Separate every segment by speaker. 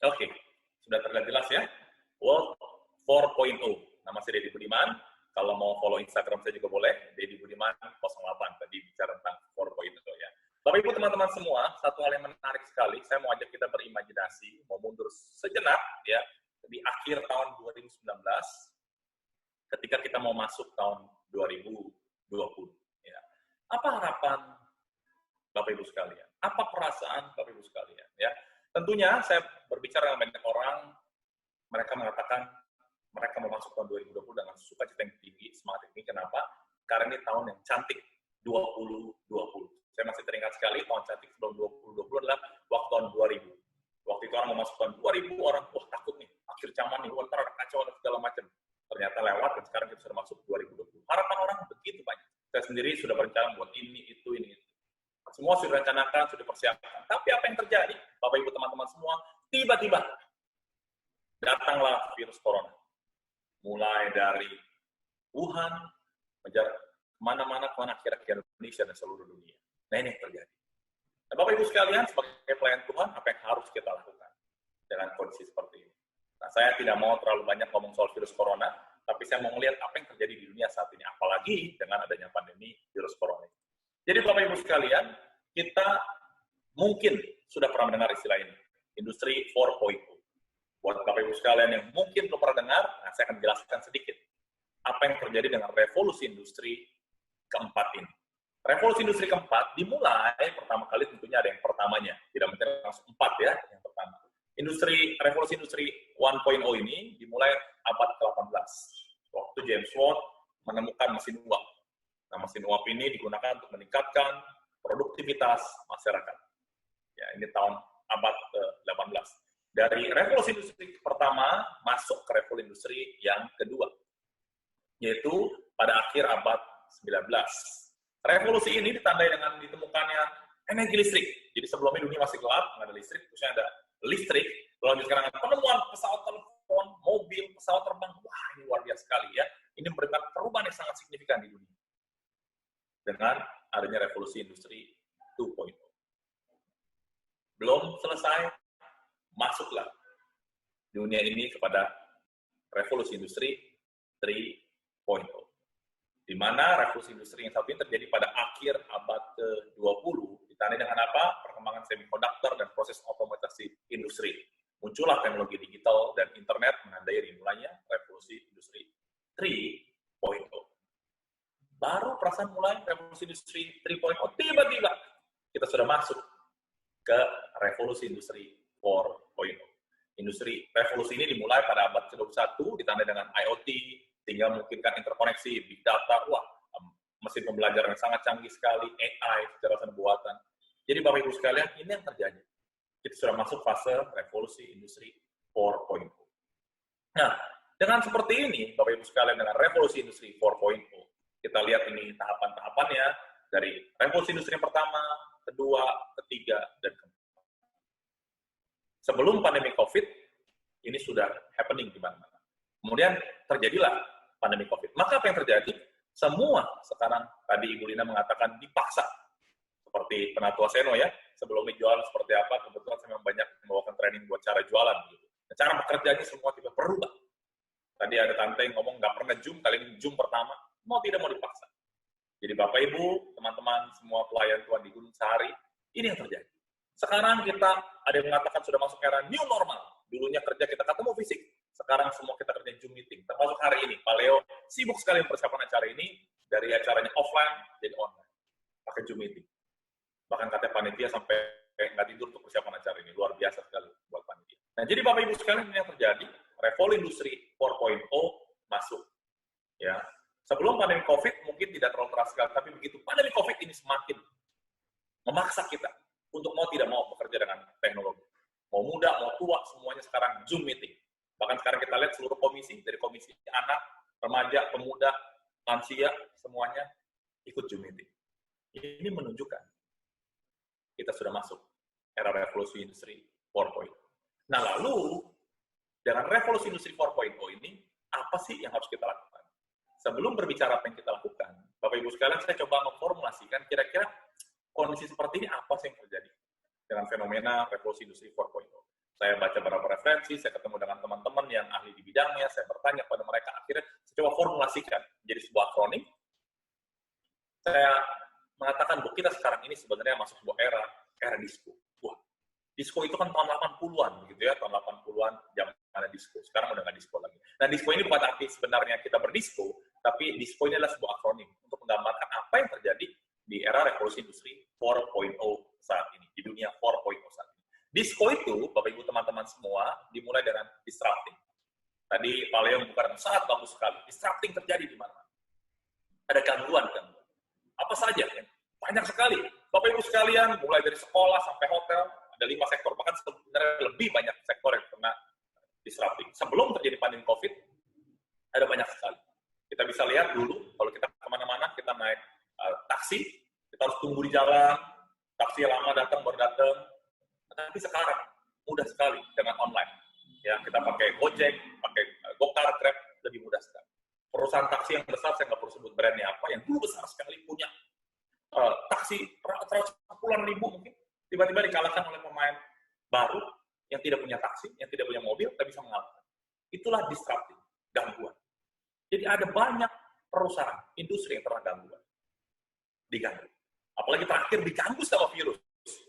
Speaker 1: Oke, sudah terlihat jelas ya. World 4.0. Nama saya Deddy Budiman. Kalau mau follow Instagram saya juga boleh, Deddy Budiman 08. Tadi bicara tentang 4.0 ya. Bapak Ibu teman-teman semua, satu hal yang menarik sekali, saya mau ajak kita berimajinasi, mau mundur sejenak ya, di akhir tahun 2019, ketika kita mau masuk tahun 2020. Ya. Apa harapan Bapak Ibu sekalian? Apa perasaan Bapak Ibu sekalian? Ya, tentunya saya berbicara dengan banyak orang, mereka mengatakan mereka mau masuk tahun 2020 dengan sukacita yang tinggi, semangat tinggi. Kenapa? Karena ini tahun yang cantik, 2020. Saya masih teringat sekali, tahun cantik sebelum 2020 adalah waktu tahun 2000. Waktu itu orang mau masuk tahun 2000, orang, wah takut nih, akhir zaman nih, ntar ada kacau dan segala macam. Ternyata lewat, dan sekarang kita sudah masuk 2020. Harapan orang begitu banyak. Saya sendiri sudah berencana buat ini, itu. Semua sudah rencanakan, sudah persiapkan. Tapi apa yang terjadi? Bapak Ibu teman-teman semua, tiba-tiba datanglah virus corona. Mulai dari Wuhan, kemana-mana, kira-kira Indonesia dan seluruh dunia. Nah ini yang terjadi. Nah, Bapak Ibu sekalian, sebagai pelayan Tuhan, apa yang harus kita lakukan dengan kondisi seperti ini? Nah, saya tidak mau terlalu banyak ngomong soal virus corona, tapi saya mau melihat apa yang terjadi di dunia saat ini, apalagi dengan adanya pandemi virus corona. Jadi Bapak Ibu sekalian, kita mungkin sudah pernah mendengar istilah ini, industri 4.0. Buat Bapak Ibu sekalian yang mungkin belum pernah dengar, nah saya akan jelaskan sedikit apa yang terjadi dengan revolusi industri keempat ini. Revolusi industri keempat dimulai pertama kali tentunya ada yang pertamanya, tidak mungkin langsung 4 ya, yang pertama. Revolusi industri 1.0 ini dimulai abad ke-18. Waktu James Watt menemukan mesin uap. Nah, mesin uap ini digunakan untuk meningkatkan produktivitas masyarakat. Ya, ini tahun abad ke-18. Dari revolusi industri pertama masuk ke revolusi industri yang kedua, yaitu pada akhir abad 19. Revolusi ini ditandai dengan ditemukannya energi listrik. Jadi sebelumnya dunia masih gelap, nggak ada listrik, terusnya ada listrik. Lalu sekarang penemuan pesawat telepon, mobil, pesawat terbang, wah ini luar biasa sekali ya. Ini memberikan perubahan yang sangat signifikan di dunia. Dengan adanya revolusi industri 2.0. Belum selesai, masuklah dunia ini kepada revolusi industri 3.0. Di mana revolusi industri yang satu ini terjadi pada akhir abad ke-20, ditandai dengan apa? Perkembangan semikonduktor dan proses otomatisasi industri. Muncullah teknologi digital dan internet menandai dimulainya revolusi industri 3.0. Baru perasaan mulai revolusi industri 3.0, tiba-tiba kita sudah masuk ke revolusi industri 4.0. Revolusi ini dimulai pada abad ke-21, ditandai dengan IoT, sehingga memungkinkan interkoneksi, big data, wah, mesin pembelajaran yang sangat canggih sekali, AI, kecerdasan buatan. Jadi Bapak Ibu sekalian, ini yang terjadi. Kita sudah masuk fase revolusi industri 4.0. Nah, dengan seperti ini, Bapak Ibu sekalian, dengan revolusi industri 4.0, kita lihat ini tahapan-tahapannya, dari revolusi industri yang pertama, kedua, ketiga, dan keempat. Sebelum pandemi COVID, ini sudah happening di mana-mana. Kemudian terjadilah pandemi COVID. Maka apa yang terjadi? Semua sekarang, tadi Ibu Lina mengatakan dipaksa. Seperti Penatua Seno ya, sebelumnya jualan seperti apa, kebetulan saya memang banyak membawakan training buat cara jualan. Gitu. Nah, cara bekerjanya semua tiba berubah. Tadi ada tante yang ngomong nggak pernah Zoom, kali ini Zoom pertama, mau tidak mau dipaksa. Jadi Bapak Ibu, teman-teman, semua pelayan Tuhan di Gunung Sahari, ini yang terjadi. Sekarang kita, ada yang mengatakan sudah masuk era new normal. Dulunya kerja kita ketemu fisik, sekarang semua kita kerja Zoom meeting. Termasuk hari ini, Pak Leo sibuk sekali mempersiapkan acara ini, dari acaranya offline jadi online, pakai Zoom meeting. Bahkan katanya panitia sampai nggak tidur untuk persiapan acara ini, luar biasa sekali buat panitia. Nah, jadi Bapak Ibu sekalian, ini yang terjadi, revolusi industri 4.0 masuk. Ya, sebelum pandemi COVID mungkin tidak terlalu terasa sekali, tapi begitu pandemi COVID ini semakin memaksa kita untuk mau tidak mau bekerja dengan teknologi. Mau muda, mau tua, semuanya sekarang Zoom meeting. Bahkan sekarang kita lihat seluruh komisi, dari komisi anak, remaja, pemuda, lansia, semuanya ikut Zoom meeting. Ini menunjukkan kita sudah masuk era revolusi industri 4.0. Nah, lalu dengan revolusi industri 4.0 ini, apa sih yang harus kita lakukan? Sebelum berbicara apa yang kita lakukan, Bapak Ibu sekalian, saya coba memformulasikan kira-kira kondisi seperti ini apa sih yang terjadi dengan fenomena revolusi industri 4.0. Saya baca beberapa referensi, saya ketemu dengan teman-teman yang ahli di bidangnya, saya bertanya kepada mereka, akhirnya saya coba formulasikan menjadi sebuah akronim. Saya mengatakan bahwa kita sekarang ini sebenarnya masuk sebuah era disco. Wah, disco itu kan tahun 80-an, gitu ya, tahun 80-an, zaman disco. Sekarang udah nggak disco lagi. Nah, disco ini bukan arti sebenarnya kita berdisco, tapi disco ini adalah sebuah akronim untuk menggambarkan apa yang terjadi di era revolusi industri 4.0 saat ini, di dunia 4.0 saat ini. Disco itu, Bapak Ibu teman-teman semua, dimulai dengan disrupting. Tadi Pak Leo membuka sangat bagus sekali. Disrupting terjadi di mana-mana. Ada gangguan-gangguan. Apa saja? Banyak sekali. Bapak Ibu sekalian, mulai dari sekolah sampai hotel, ada 5 sektor. Bahkan sebenarnya lebih banyak sektor yang kena disrupting. Sebelum terjadi pandemi COVID, ada banyak sekali. Kita bisa lihat dulu, kalau kita kemana-mana, kita naik taksi, kita harus tunggu di jalan, taksi lama datang, baru datang. Tapi sekarang, mudah sekali dengan online. Ya, kita pakai Gojek, pakai Gokar, Grab, lebih mudah sekali. Perusahaan taksi yang besar, saya nggak perlu sebut brandnya apa, yang dulu besar sekali punya taksi puluhan ribu mungkin, tiba-tiba dikalahkan oleh pemain baru yang tidak punya taksi, yang tidak punya mobil, tapi bisa mengalahkan. Itulah disrupting, gangguan. Jadi ada banyak perusahaan, industri yang terkena gangguan. Diganggu. Apalagi terakhir diganggu sama virus.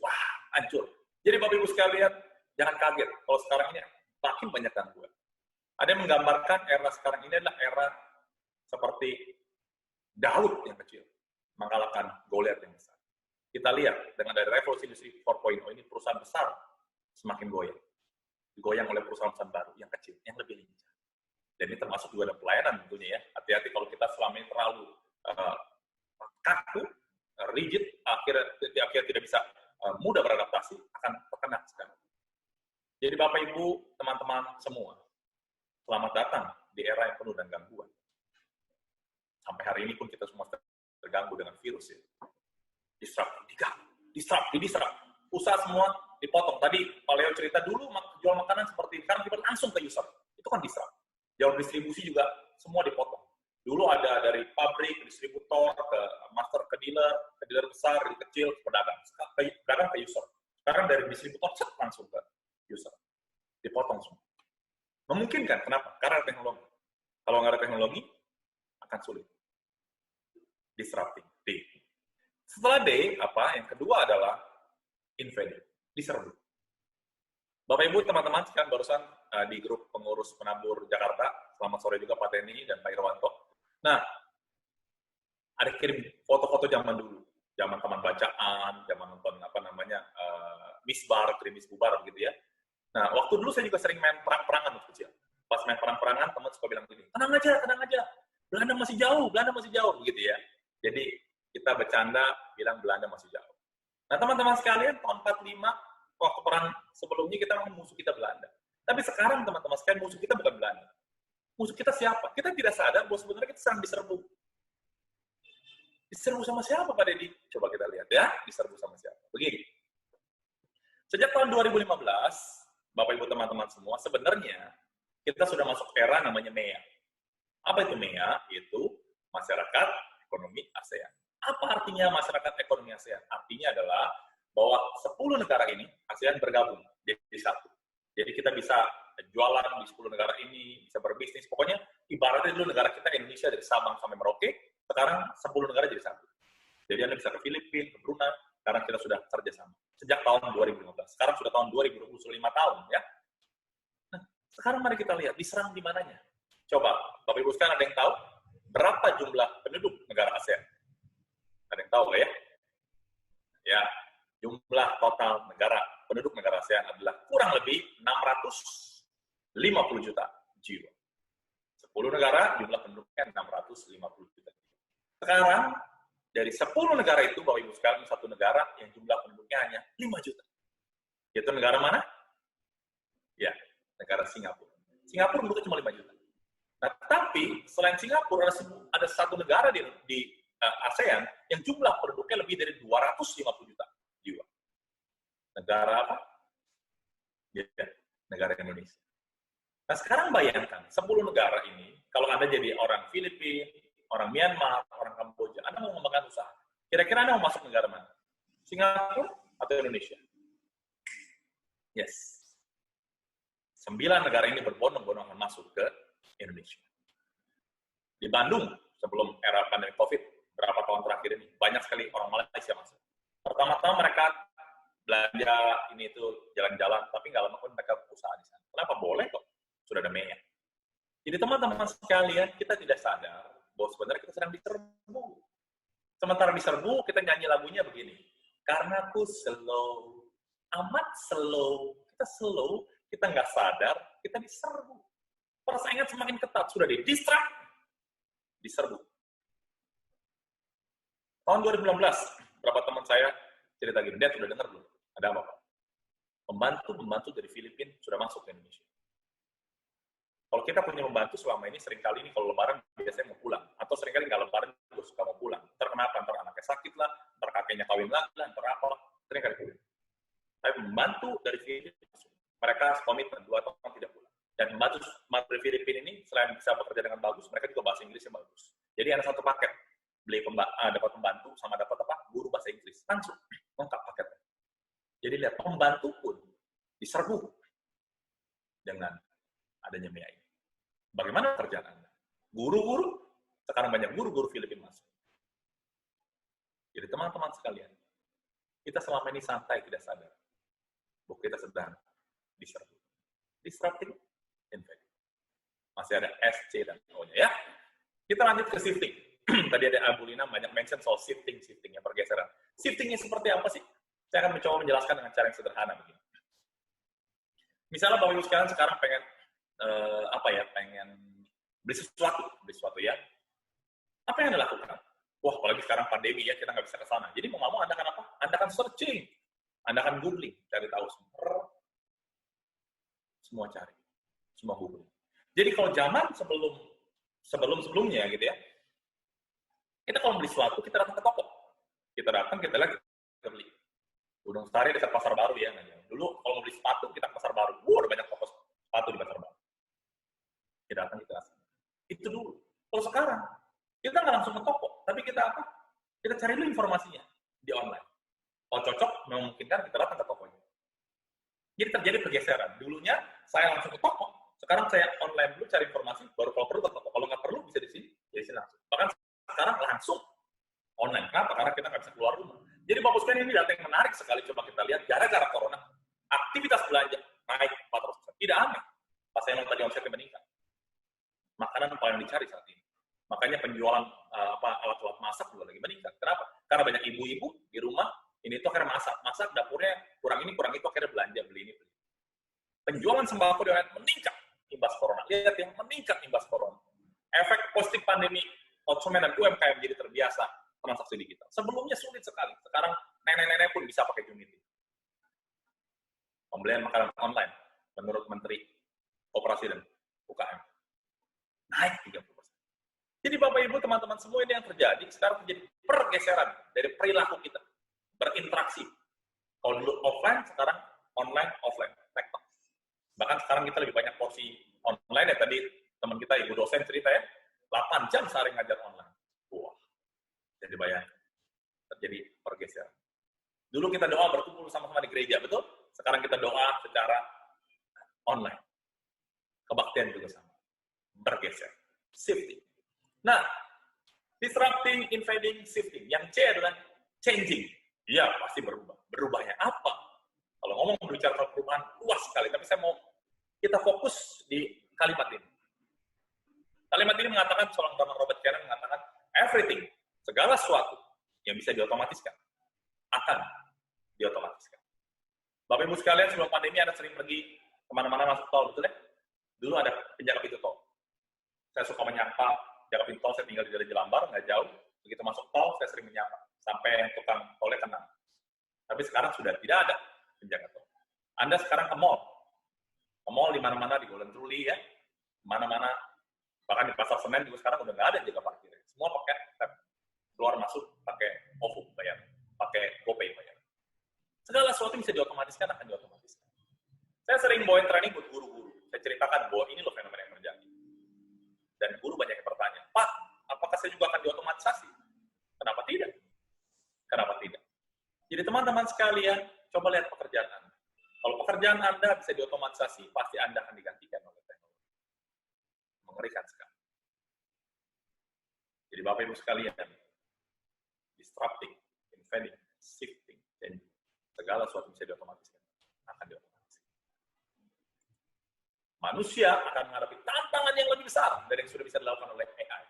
Speaker 1: Wah, hancur. Jadi Bapak Ibu sekalian, jangan kaget kalau sekarang ini makin banyak gangguan. Ada yang menggambarkan era sekarang ini adalah era seperti Daud yang kecil mengalahkan Goliat yang besar. Kita lihat dengan dari revolusi industri 4.0 ini perusahaan besar semakin goyang. Digoyang oleh perusahaan baru yang kecil, yang lebih lincah. Dan ini termasuk juga ada pelayanan tentunya ya. Hati-hati kalau kita selama ini terlalu kaku, rigid, akhirnya tidak bisa mudah beradaptasi, akan terkena sekali. Jadi Bapak Ibu, teman-teman semua, selamat datang di era yang penuh dengan gangguan. Sampai hari ini pun kita semua terganggu dengan virus ya. Disrupt. Usaha semua dipotong. Tadi Pak Leo cerita dulu jual makanan seperti sekarang kita langsung ke user. Itu kan disrupt. Jalur distribusi juga semua dipotong. Dulu ada dari pabrik, distributor, ke master, ke dealer besar, ke kecil, ke pedagang. Sekarang ke user. Sekarang dari distributor langsung ke user. Dipotong semua. Memungkinkan. Kenapa? Karena ada teknologi. Kalau nggak ada teknologi, akan sulit. Disrupting. D. Setelah D, yang kedua adalah invading. Diserbu. Bapak Ibu, teman-teman, sekarang barusan di grup pengurus penabur Jakarta, selamat sore juga Pak Teni dan Pak Irwanto. Nah, ada kirim foto-foto zaman dulu, zaman taman bacaan, zaman nonton misbar, kirim misbubar gitu ya. Nah, waktu dulu saya juga sering main perang-perangan waktu kecil. Pas main perang-perangan, teman suka bilang gini, tenang aja, Belanda masih jauh, gitu ya. Jadi kita bercanda bilang Belanda masih jauh. Nah, teman-teman sekalian, tahun 45 waktu perang sebelumnya kita musuh kita Belanda. Tapi sekarang teman-teman sekalian musuh kita bukan Belanda. Musuh kita siapa? Kita tidak sadar bahwa sebenarnya kita sedang diserbu. Diserbu sama siapa Pak Deddy? Coba kita lihat ya, diserbu sama siapa. Begini. Sejak tahun 2015, Bapak Ibu teman-teman semua, sebenarnya kita sudah masuk era namanya MEA. Apa itu MEA? Itu Masyarakat Ekonomi ASEAN. Apa artinya Masyarakat Ekonomi ASEAN? Artinya adalah bahwa 10 negara ini ASEAN bergabung jadi satu. Jadi kita bisa jualan di 10 negara ini, bisa berbisnis. Pokoknya ibaratnya dulu negara kita Indonesia dari Sabang sampai Merauke, sekarang 10 negara jadi satu. Jadi Anda bisa ke Filipina, ke Brunei, karena kita sudah kerjasama. Sejak tahun 2015. Sekarang sudah tahun 2025 tahun ya. Nah, sekarang mari kita lihat diserang di mananya. Coba, Bapak Ibu sekarang ada yang tahu berapa jumlah penduduk negara ASEAN? Ada yang tahu nggak ya? Ya, jumlah total penduduk negara ASEAN adalah kurang lebih 650 juta jiwa. 10 negara, jumlah penduduknya 650 juta jiwa. Sekarang, dari 10 negara itu, Bapak Ibu sekalian, satu negara yang jumlah penduduknya hanya 5 juta. Itu negara mana? Ya, negara Singapura. Singapura penduduknya cuma 5 juta. Nah, tapi selain Singapura, ada satu negara di ASEAN yang jumlah penduduknya lebih dari 250 juta jiwa. Negara apa? Ya, negara Indonesia. Nah, sekarang bayangkan, 10 negara ini, kalau Anda jadi orang Filipina, orang Myanmar, orang Kamboja, Anda mau mengembangkan usaha. Kira-kira Anda mau masuk negara mana? Singapura atau Indonesia? Yes. 9 negara ini berbondong-bondong masuk ke Indonesia. Di Bandung, sebelum era pandemi COVID, berapa tahun terakhir ini, banyak sekali orang Malaysia masuk. Pertama-tama mereka belanja ini itu jalan-jalan, tapi nggak lama pun mereka usaha di sana. Kenapa? Boleh kok, sudah ada MEA. Jadi teman-teman sekalian, kita tidak sadar bahwa sebenarnya kita sedang diserbu. Sementara diserbu, kita nyanyi lagunya begini. Karena aku slow, amat slow, kita nggak sadar, kita diserbu. Persaingan semakin ketat, sudah didistract, diserbu. Tahun 2016, beberapa teman saya cerita gini, dia sudah dengar belum? Ada apa, Pak? Pembantu dari Filipina sudah masuk ke Indonesia. Kalau kita punya pembantu selama ini, seringkali ini kalau lebaran biasanya mau pulang. Atau seringkali nggak lebaran juga suka mau pulang. Ntar kenapa? Ntar anaknya sakit lah, ntar kakeknya kawin lagi lah, ntar apa lah. Seringkali pulang. Tapi pembantu dari Filipina, mereka komitmen 2 tahun tidak pulang. Dan pembantu dari Filipina ini, selain bisa bekerja dengan bagus, mereka juga bahasa Inggrisnya bagus. Jadi ada satu paket. Dapat pembantu sama dapat guru bahasa Inggris. Langsung, lengkap paketnya. Jadi lihat, pembantu pun diserbu dengan adanya MEA ini. Bagaimana kerjaan Anda? Guru-guru, sekarang banyak guru-guru Filipina masuk. Jadi teman-teman sekalian, kita selama ini santai tidak sadar bahwa kita sedang diserbu. Disrupting invading. Masih ada S, C, dan O-nya ya. Kita lanjut ke shifting. Tadi ada Abu Lina banyak mention soal shiftingnya pergeseran. Shiftingnya seperti apa sih? Saya akan mencoba menjelaskan dengan cara yang sederhana begini. Misalnya Bapak Ibu sekalian sekarang pengen pengen beli sesuatu ya. Apa yang Anda lakukan? Wah, apalagi sekarang pandemi ya, kita nggak bisa ke sana. Jadi mau Anda akan apa? Anda akan searching, Anda akan googling, cari tahu semua cari, semua googling. Jadi kalau zaman sebelumnya gitu ya, kita kalau beli sesuatu, kita datang ke toko. Kita datang, kita lihat, kita beli. Gunung Sari dekat Pasar Baru ya. Dulu kalau mau beli sepatu, kita ke Pasar Baru. Ada banyak toko sepatu di Pasar Baru. Kita datang, kita asal. Itu dulu. Kalau sekarang, kita nggak langsung ke toko. Tapi kita apa? Kita cari dulu informasinya di online. Kalau cocok, memungkinkan kita datang ke tokonya. Jadi terjadi pergeseran. Dulunya, saya langsung ke toko. Sekarang saya online dulu cari informasi, baru kalau perlu ke toko. Kalau nggak perlu, bisa di sini langsung. Bahkan sekarang langsung online. Kenapa? Karena kita nggak bisa keluar rumah. Jadi Bapak sekalian, ini data yang menarik sekali. Coba kita lihat, gara-gara corona, aktivitas belanja naik 400%. Tidak aneh. Pas saya tadi omsetnya meningkat. Makanan paling dicari saat ini. Makanya penjualan alat-alat masak juga lagi meningkat. Kenapa? Karena banyak ibu-ibu di rumah, ini tuh akhirnya masak dapurnya kurang ini, kurang itu, akhirnya belanja, beli ini, beli. Penjualan sembako di online meningkat imbas corona. Lihat yang meningkat imbas corona. Efek positif pandemi, konsumen dan UMKM jadi terbiasa transaksi digital. Sebelumnya sulit sekali. Sekarang nenek-nenek pun bisa pakai Unity. Pembelian makanan online, menurut Menteri Koperasi dan UKM, naik 30%. Jadi Bapak Ibu, teman-teman semua, ini yang terjadi. Sekarang terjadi pergeseran dari perilaku kita. Berinteraksi. Kalau dulu offline, sekarang online, offline. Tektok. Bahkan sekarang kita lebih banyak porsi online ya. Tadi teman kita, ibu dosen cerita ya, 8 jam sehari ngajar online. Wah. Jadi bayangkan. Terjadi pergeseran. Dulu kita doa berkumpul sama-sama di gereja, betul? Sekarang kita doa secara online. Kebaktian juga sama. Bergeser. Shifting. Nah, disrupting, invading, shifting. Yang C adalah changing. Ya, pasti berubah. Berubahnya apa? Kalau ngomong berbicara soal perubahan, luas sekali. Tapi saya mau kita fokus di kalimat ini. Kalimat ini mengatakan, seorang bernama Robert Cannon mengatakan, everything, segala sesuatu yang bisa diotomatiskan, akan diotomatiskan. Bapak Ibu sekalian, sebelum pandemi Anda sering pergi kemana-mana masuk tol, betul ya? Dulu ada penjaga pintu tol. Saya suka menyapa jaga pintu tol, saya tinggal di Jalan Jelambar, nggak jauh. Begitu masuk tol, saya sering menyapa. Sampai tukang tolnya kenal. Tapi sekarang sudah tidak ada penjaga tol. Anda sekarang ke mall. Ke mall di mana-mana, di Golden Truly ya. Mana-mana. Bahkan di Pasar Senen juga sekarang udah nggak ada jaga parkir. Semua pakai tap. Keluar masuk pakai OVO bayar. Pakai GoPay bayar. Segala sesuatu bisa diotomatiskan, akan diotomatiskan. Saya sering bawain training buat guru-guru. Saya ceritakan bahwa ini loh fenomena yang terjadi. Dan guru banyak yang bertanya, Pak, apakah saya juga akan diotomatisasi? Kenapa tidak? Kenapa tidak? Jadi teman-teman sekalian, coba lihat pekerjaan Anda. Kalau pekerjaan Anda bisa diotomatisasi, pasti Anda akan digantikan oleh teknologi. Mengerikan sekali. Jadi Bapak Ibu sekalian, disrupting, inventing, shifting, dan segala sesuatu bisa diotomatiskan, akan diotomatiskan. Manusia akan menghadapi tantangan yang lebih besar dari yang sudah bisa dilakukan oleh AI,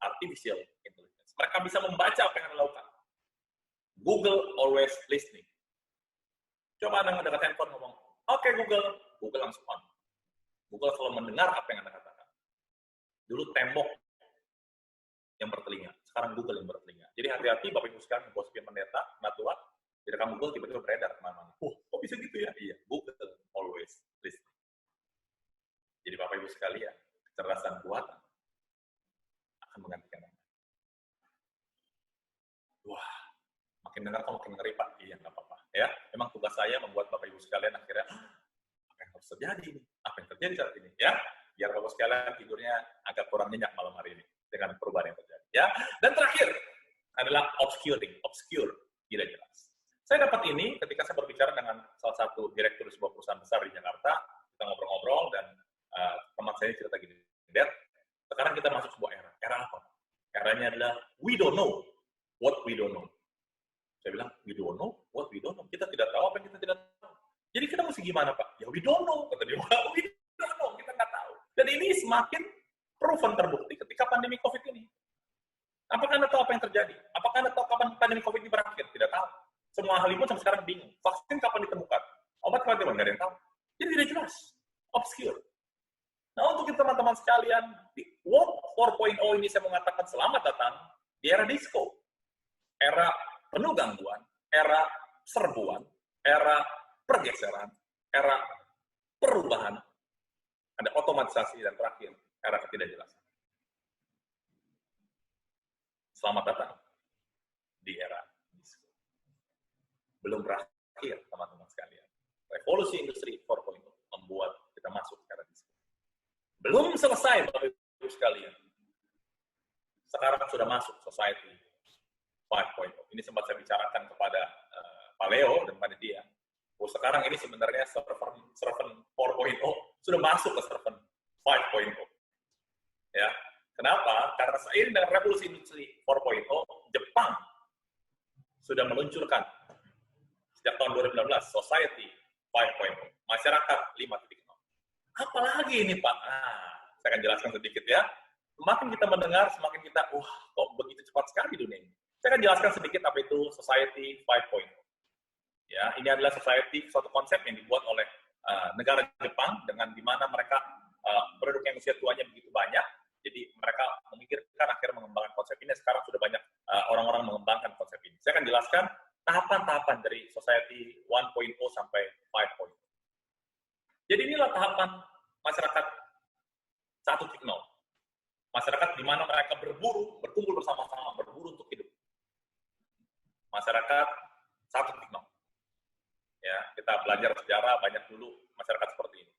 Speaker 1: artificial intelligence. Mereka bisa membaca apa yang Anda lakukan. Google always listening. Coba Anda mendekat handphone ngomong, oke Google, Google langsung on. Google selalu mendengar apa yang Anda katakan. Dulu tembok yang bertelinga, sekarang Google yang bertelinga. Jadi hati-hati Bapak Ibu sekalian menggosipin pendeta, natua, direkam Google tiba-tiba beredar kemana-mana. Kok bisa gitu ya? Iya, Google always listening. Jadi Bapak Ibu sekalian, kecerdasan buatan akan menggantikan Anda. Wah, makin dengar kok makin ngeri Pak. Iya, nggak apa-apa. Ya, memang tugas saya membuat Bapak Ibu sekalian akhirnya, apa yang harus terjadi ini? Apa yang terjadi saat ini? Ya, biar Bapak sekalian tidurnya agak kurang nyenyak malam hari ini dengan perubahan yang terjadi. Ya, dan terakhir adalah obscure, tidak jelas. Saya dapat ini ketika saya berbicara dengan salah satu direktur sebuah perusahaan besar di Jakarta. Kita ngobrol-ngobrol dan teman saya cerita gini, Dad, sekarang kita masuk sebuah era. Era apa? Eranya adalah we don't know what we don't know. Saya bilang, we don't know what we don't know. Kita tidak tahu apa yang kita tidak tahu. Jadi kita mesti gimana, Pak? Ya we don't know. Kata dia, we don't know. Kita nggak tahu. Dan ini semakin proven terbukti ketika pandemi COVID ini. Apakah Anda tahu apa yang terjadi? Apakah Anda tahu kapan pandemi COVID ini berakhir? Tidak tahu. Semua ahli pun sampai sekarang bingung. Vaksin kapan ditemukan? Obat kapan ditemukan? Nggak ada yang tahu. Jadi tidak jelas. Obscure. Nah, untuk teman-teman sekalian, di World 4.0 ini saya mengatakan selamat datang di era disco. Era penuh gangguan, era serbuan, era pergeseran, era perubahan, ada otomatisasi, dan terakhir, era ketidakjelasan. Selamat datang di era disco. Belum berakhir, teman-teman sekalian. Revolusi industri 4.0 membuat kita masuk ke era disco. Belum selesai, Bapak Ibu sekalian. Sekarang sudah masuk society 5.0. Ini sempat saya bicarakan kepada Pak Leo dan pada dia. Sekarang ini sebenarnya servant 4.0 sudah masuk ke servant 5.0. Ya, kenapa? Karena seiring dengan revolusi industri 4.0, Jepang sudah meluncurkan sejak tahun 2019 Society 5.0, masyarakat 5.0. Apalagi ini Pak? Saya akan jelaskan sedikit ya. Semakin kita mendengar, semakin kita, kok begitu cepat sekali dunia ini. Saya akan jelaskan sedikit apa itu Society 5.0. Ya, ini adalah society, suatu konsep yang dibuat oleh negara Jepang, dengan di mana mereka penduduk yang usia tuanya begitu banyak. Jadi mereka memikirkan akhirnya mengembangkan konsep ini. Sekarang sudah banyak orang-orang mengembangkan konsep ini. Saya akan jelaskan tahapan-tahapan dari Society 1.0 sampai 5.0. Jadi inilah tahapan masyarakat 1.0. Masyarakat di mana mereka berburu, berkumpul bersama-sama, berburu untuk hidup. Masyarakat 1.0. Ya, kita belajar sejarah banyak dulu masyarakat seperti ini.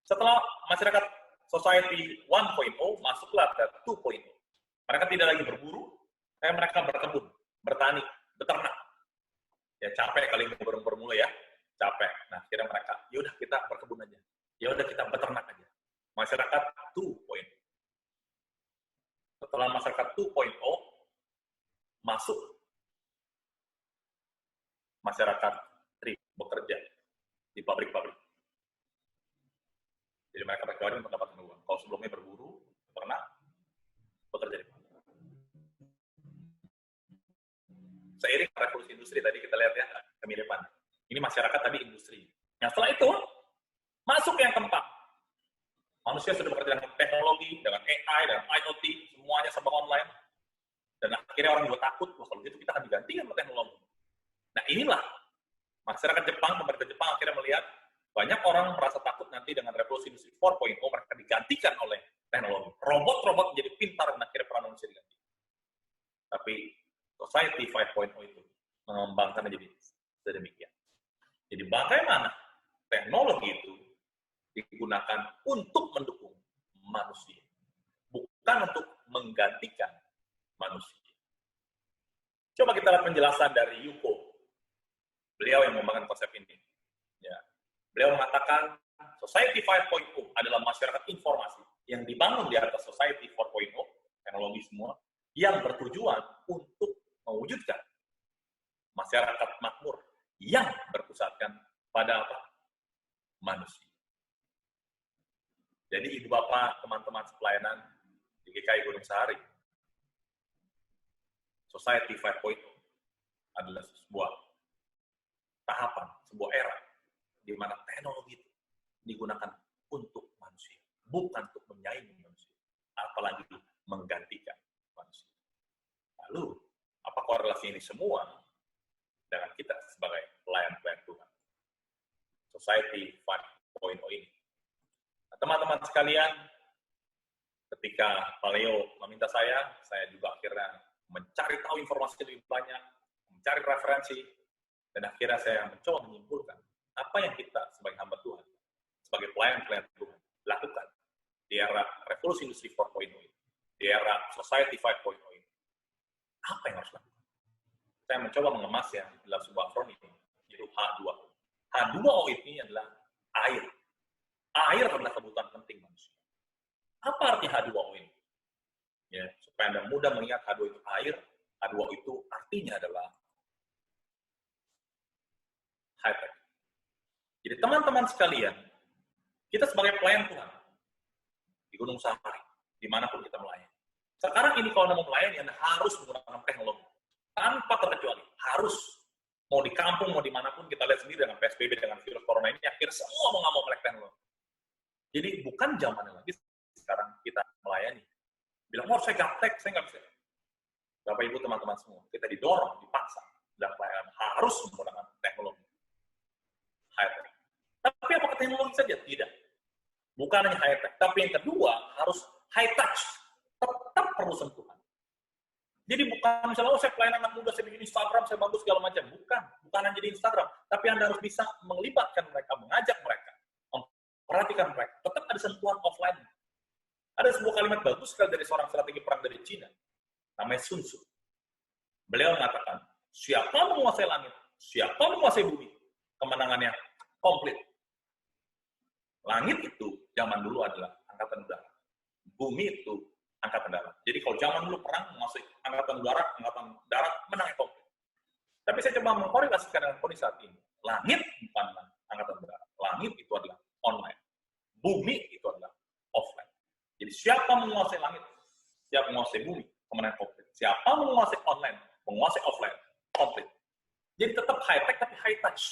Speaker 1: Setelah masyarakat Society 1.0, masuklah ke 2.0. Mereka tidak lagi berburu, tapi mereka berkebun, bertani, beternak. Ya capek kali ini bermula ya. Capek. Nah, akhirnya mereka, yaudah kita berkebun aja. Yaudah kita beternak aja. Masyarakat 2.0. Setelah masyarakat 2.0, masuk masyarakat 3, bekerja di pabrik-pabrik. Jadi mereka berkewajiban untuk mendapatkan uang. Kalau sebelumnya berburu, beternak, bekerja di pabrik. Seiring revolusi industri, tadi kita lihat ya, kemiripan. Ini masyarakat tadi industri. Nah, setelah itu, masuk yang keempat. Manusia sudah bekerja dengan teknologi, dengan AI, dengan IoT, semuanya serba online. Dan akhirnya orang juga takut, kalau gitu kita akan digantikan oleh teknologi. Nah, inilah masyarakat Jepang, pemerintah Jepang akhirnya melihat banyak orang merasa takut nanti dengan revolusi industri 4.0 mereka digantikan oleh teknologi. Robot-robot menjadi pintar dan akhirnya peran manusia diganti. Tapi Society 5.0 itu mengembangkan jadi sedemikian. Jadi bagaimana teknologi itu digunakan untuk mendukung manusia, bukan untuk menggantikan manusia. Coba kita lihat penjelasan dari Yuko. Beliau yang mengembangkan konsep ini. Ya. Beliau mengatakan, Society 5.0 adalah masyarakat informasi yang dibangun di atas Society 4.0, teknologi semua, yang bertujuan untuk mewujudkan masyarakat makmur yang berpusatkan pada apa? Manusia. Jadi Ibu Bapak, teman-teman pelayanan di GKI Gunung Sahari, Society 5.0 adalah sebuah tahapan, sebuah era di mana teknologi itu digunakan untuk manusia, bukan untuk menyaingi manusia, apalagi menggantikan manusia. Lalu, apa korelasi ini semua dengan kita sebagai pelayan-pelayan Tuhan? Society 5.0 ini. Nah, teman-teman sekalian, ketika Pak Leo meminta saya juga akhirnya mencari tahu informasi lebih banyak, mencari referensi, dan akhirnya saya mencoba menyimpulkan apa yang kita sebagai hamba Tuhan, sebagai pelayan-pelayan Tuhan, lakukan di era revolusi industri 4.0 ini, di era society 5.0 ini. Apa yang harus lakukan? Saya mencoba mengemasnya dalam sebuah akronim, yaitu H2O. H2O ini adalah air. Air adalah kebutuhan penting manusia. Apa arti H2O ini? Ya, supaya Anda mudah mengingat H2O itu air, H2O itu artinya adalah high-tech. Jadi teman-teman sekalian, kita sebagai pelayan Tuhan, di Gunung Sahari, dimanapun kita melayani. Sekarang ini kalau Anda mau melayani, Anda harus menggunakan teknologi. Tanpa terkecuali, harus. Mau di kampung, mau dimanapun, kita lihat sendiri dengan PSBB, dengan virus corona ini, akhirnya semua mau nggak mau melek teknologi. Jadi bukan zamannya lagi sekarang kita melayani. Bilang, oh saya gaptek, saya nggak bisa. Bapak Ibu teman-teman semua, kita didorong, dipaksa, dalam pelayanan harus menggunakan teknologi. High-tech. Tapi apakah teknologi saja? Tidak. Bukan hanya high-tech. Tapi yang kedua, harus high-touch. Tetap perlu sentuhan. Jadi bukan misalnya, oh saya pelayanan anak muda, saya bikin Instagram, saya bagus segala macam. Bukan hanya di Instagram. Tapi Anda harus bisa melibatkan mereka, mengajak mereka, memperhatikan mereka. Tetap ada sentuhan offline. Ada sebuah kalimat bagus sekali dari seorang strategi perang dari Cina. Namanya Sun Tzu. Beliau mengatakan, siapa menguasai langit, siapa menguasai bumi, kemenangannya komplit. Langit itu zaman dulu adalah angkatan udara. Bumi itu angkatan darat. Jadi kalau zaman dulu perang menguasai angkatan darat menangnya komplit. Tapi saya coba mengkorelasikan dengan kondisi saat ini. Langit bukanlah angkatan darat. Langit itu adalah online. Bumi itu adalah offline. Jadi siapa menguasai langit, siapa menguasai bumi, kemenangan komplit. Siapa menguasai online, menguasai offline, komplit. Jadi tetap high-tech tapi high-touch.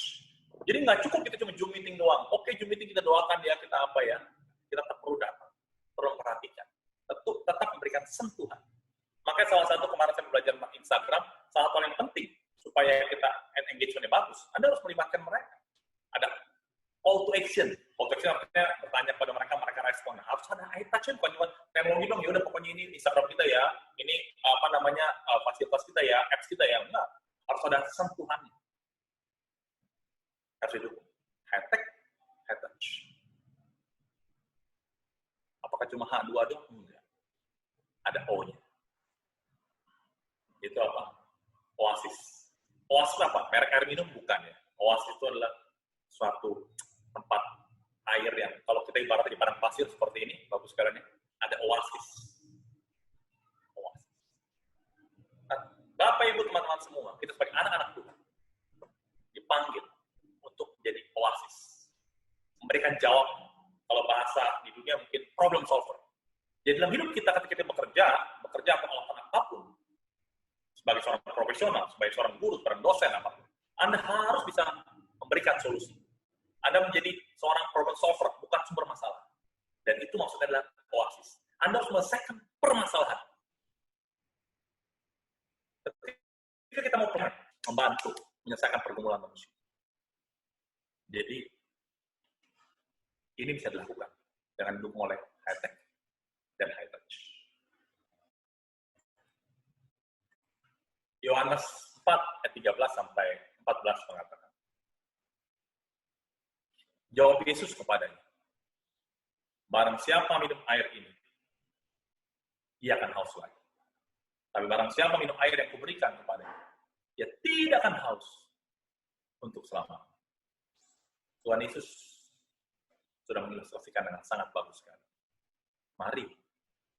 Speaker 1: Jadi nggak cukup kita cuma Zoom meeting doang. Oke, Zoom meeting kita doakan ya, kita apa ya. Kita tetap perlu datang, perlu memperhatikan. Tetap memberikan sentuhan. Makanya salah satu kemarin saya belajar tentang Instagram, salah satu yang penting supaya kita engagement-nya bagus, Anda harus melibatkan mereka. Ada call to action. Call to action artinya bertanya pada mereka, mereka respon. Nah, harus ada high touch, bukan cuma teknologi dong, ya udah pokoknya ini Instagram kita ya, ini apa namanya fasilitas kita ya, apps kita ya. Enggak, harus ada sentuhannya. Harus didukung. High tech, high touch. Apakah cuma H2 dong? Enggak. Ada O-nya. Itu apa? Oasis. Oasis apa? Merek air minum bukan ya. Oasis itu adalah suatu tempat air yang kalau kita ibaratnya di padang pasir seperti ini, bagus sekali nih, ada oasis. Oasis. Nah, Bapak Ibu teman-teman semua, kita sebagai anak-anak Tuhan dipanggil untuk menjadi oasis. Memberikan jawab, kalau bahasa di dunia mungkin problem solver. Jadi dalam hidup kita ketika kita bekerja atau melakukan apapun, sebagai seorang profesional, sebagai seorang guru, seorang dosen, apapun, Anda harus bisa memberikan solusi. Anda menjadi seorang problem solver, bukan sumber masalah. Dan itu maksudnya adalah oasis. Anda harus menyelesaikan permasalahan. Ketika kita mau membantu menyelesaikan pergumulan manusia. Jadi, ini bisa dilakukan dengan didukung oleh high-tech dan high-touch. Yohanes 4 ayat 13 sampai 14 mengatakan, jawab Yesus kepadanya, barang siapa minum air ini, ia akan haus lagi. Tapi barang siapa minum air yang kuberikan kepadanya, ia tidak akan haus untuk selamanya. Tuhan Yesus sudah mengilustrasikan dengan sangat bagus sekali. Mari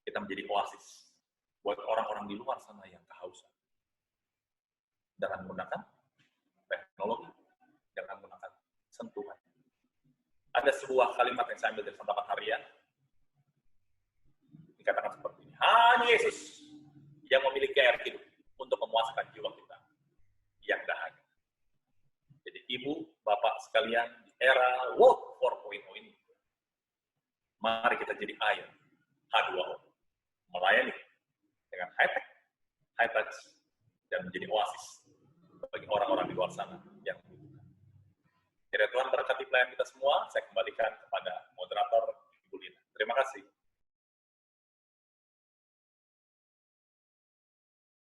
Speaker 1: kita menjadi oasis buat orang-orang di luar sana yang kehausan. Dengan menggunakan teknologi, dengan menggunakan sentuhan. Ada sebuah kalimat yang saya ambil dari Santapan Harian, dikatakan seperti ini, hanya Yesus yang memiliki air hidup untuk memuaskan jiwa kita yang dahaga. Jadi ibu, bapak sekalian, di era World 4.0 ini, mari kita jadi air H2O, melayani dengan high-tech, high-touch, dan menjadi oasis bagi orang-orang di luar sana yang membutuhkan. Kiranya Tuhan berkati pelayan kita semua. Saya kembalikan kepada moderator Ibu Lina. Terima kasih.